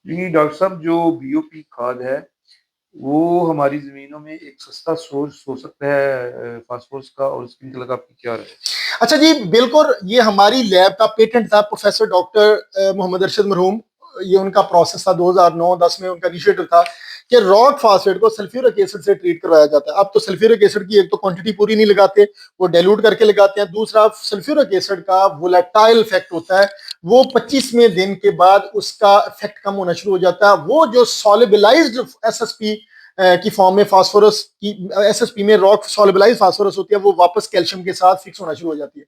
जी, doctor साहब जो BOP खाद है, वो हमारी ज़मीनों में एक सस्ता सोर्स हो सकता है फ़ॉस्फ़ोरस का और उसकी मतलब आपकी क्या राय है? अच्छा जी, बिल्कुल ये हमारी लैब का पेटेंट था। प्रोफेसर डॉक्टर मोहम्मद अरशद मरहूम, ये उनका प्रोसेस था 2009-10 में उनका इनिशिएटिव था कि रॉक फास्फेट को सल्फ्यूरिक एसिड से ट्रीट करवाया जाता है। अब तो सल्फ्यूरिक एसिड की एक तो क्वांटिटी पूरी नहीं लगाते, वो डाइल्यूट करके लगाते हैं। दूसरा, सल्फ्यूरिक एसिड का वोलेटाइल इफेक्ट होता है, वो 25वें दिन के बाद उसका इफेक्ट कम होना शुरू हो जाता है। वो जो सॉलिबिलाइज्ड एसएसपी की फॉर्म में फास्फोरस की एसएसपी में रॉक सॉलिबिलाइज्ड फास्फोरस होती है, वो वापस कैल्शियम के साथ फिक्स होना शुरू हो जाती है।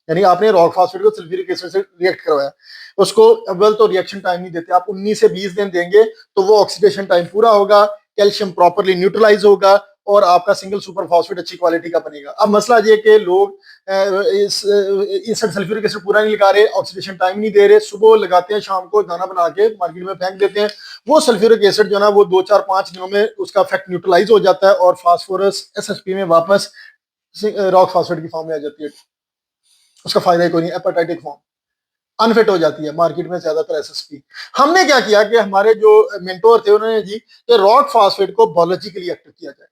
यानी आपने रॉक फास्फेट को सल्फ्यूरिक एसिड से रिएक्ट करवाया, उसको अव्वल तो रिएक्शन टाइम नहीं देते आप, 19 से 20 दिन देंगे तो वो ऑक्सीडेशन टाइम पूरा होगा, कैल्शियम प्रॉपरली न्यूट्रलाइज होगा और आपका सिंगल सुपर फॉस्फेट अच्छी क्वालिटी का बनेगा। अब मसला ये कि लोग इस सल्फ्यूरिक एसिड पूरा नहीं लगा रहे, ऑक्सीडेशन टाइम नहीं दे रहे, सुबह लगाते हैं, शाम को दाना बना के मार्केट में फेंक देते हैं। वो सल्फ्यूरिक एसिड जो ना वो 2 4 5 दिनों में उसका इफेक्ट न्यूट्रलाइज हो जाता है और फास्फोरस एसएसपी में वापस रॉक फास्फेट की फॉर्म में आ जाती है। उसका फायदा ही कोई नहीं, एपेटाइटिक फॉर्म अनफिट हो जाती है मार्केट में ज्यादातर एसएसपी। हमने क्या किया कि हमारे जो मेंटोर थे उन्होंने जी कि रॉक फास्फेट को बायोलॉजिकली एक्टिव किया जाए।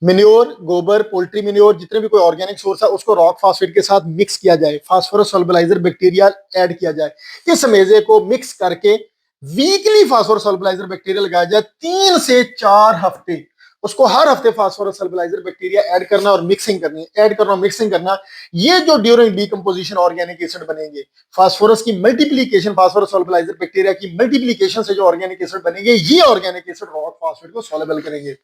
मिन्योर, गोबर, पोल्ट्री मिन्योर, जितने भी कोई ऑर्गेनिक सोर्स है उसको रॉक फास्फेट के साथ मिक्स किया जाए, फास्फोरस सॉल्बलाइजर बैक्टीरिया ऐड किया जाए। इस मेजे को मिक्स करके वीकली फास्फोरस सॉल्बलाइजर बैक्टीरिया लगाया जाए 3 से 4 हफ्ते। उसको हर हफ्ते फास्फोरस सल्बलाइजर बैक्टीरिया ऐड करना और मिक्सिंग करनी, ऐड करना और मिक्सिंग करना। ये जो ड्यूरिंग डीकंपोजिशन ऑर्गेनिक एसिड बनेंगे, फास्फोरस की मल्टीप्लीकेशन, फास्फोरस सल्बलाइजर बैक्टीरिया की मल्टीप्लीकेशन से जो ऑर्गेनिक एसिड बनेंगे, ये ऑर्गेनिक एसिड रॉक फास्फेट को सॉल्युबल करेंगे,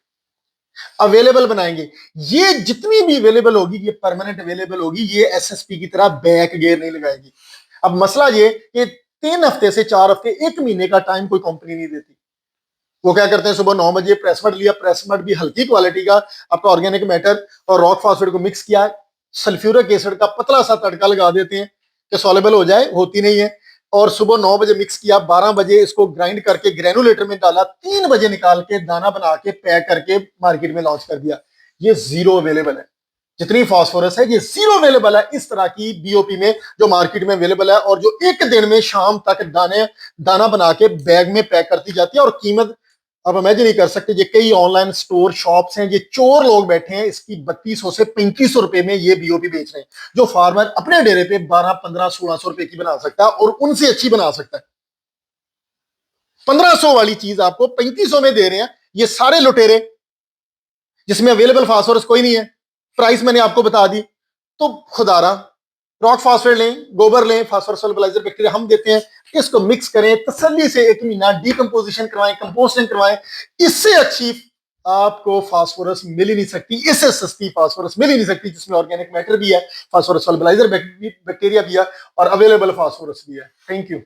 अवेलेबल बनाएंगे। ये जितनी भी अवेलेबल होगी ये परमानेंट अवेलेबल होगी, ये एसएसपी की तरह बैक गेयर नहीं लगाएगी। अब मसला ये कि 3 हफ्ते से 4 हफ्ते, 1 महीने का टाइम कोई कंपनी नहीं देती। वो क्या करते हैं, सुबह 9 बजे प्रेसमड लिया, प्रेसमड भी हल्की क्वालिटी का आपका ऑर्गेनिक मैटर, और रॉक फास्फेट को मिक्स किया, सल्फ्यूरिक एसिड का पतला सा तड़का लगा देते हैं कि सॉलेबल हो जाए, होती नहीं है। और सुबह 9 बजे मिक्स किया, 12 बजे इसको ग्राइंड करके ग्रेनुलेटर में डाला, 3 बजे निकाल के दाना बना के पैक करके मार्केट में लॉन्च कर दिया। ये जीरो अवेलेबल है, जितनी फास्फोरस है ये जीरो अवेलेबल है इस तरह की बीओपी में जो मार्केट में अवेलेबल है, और जो एक दिन में शाम तक दाना बना के बैग में पैक करती जाती है। और कीमत आप इमेजिन नहीं कर सकते, ये कई ऑनलाइन स्टोर शॉप्स हैं, ये चोर लोग बैठे हैं, इसकी 3200 से 3500 रुपए में ये बीओपी बेच रहे हैं, जो फार्मर अपने डेरे पे 12 15 1600 रुपए की बना सकता है और उनसे अच्छी बना सकता है। 1500 वाली चीज आपको 3500 में दे रहे हैं ये सारे लुटेरे, जिसमें अवेलेबल फास्फोरस कोई नहीं है, प्राइस मैंने आपको बता दी। तो खुदारा रॉक फास्फेट लें, गोबर लें, फास्फोरस सॉल्युबलाइजर बैक्टीरिया हम देते हैं, इसको मिक्स करें, तसल्ली से 1 महीना डीकंपोजिशन करवाएं, कंपोस्टिंग करवाएं। इससे अच्छी आपको फास्फोरस मिल ही नहीं सकती, इससे सस्ती फास्फोरस मिल ही नहीं सकती, जिसमें ऑर्गेनिक मैटर भी है, फास्फोरस सॉल्युबलाइजर बैक्टीरिया भी है और अवेलेबल फास्फोरस भी है। Thank you.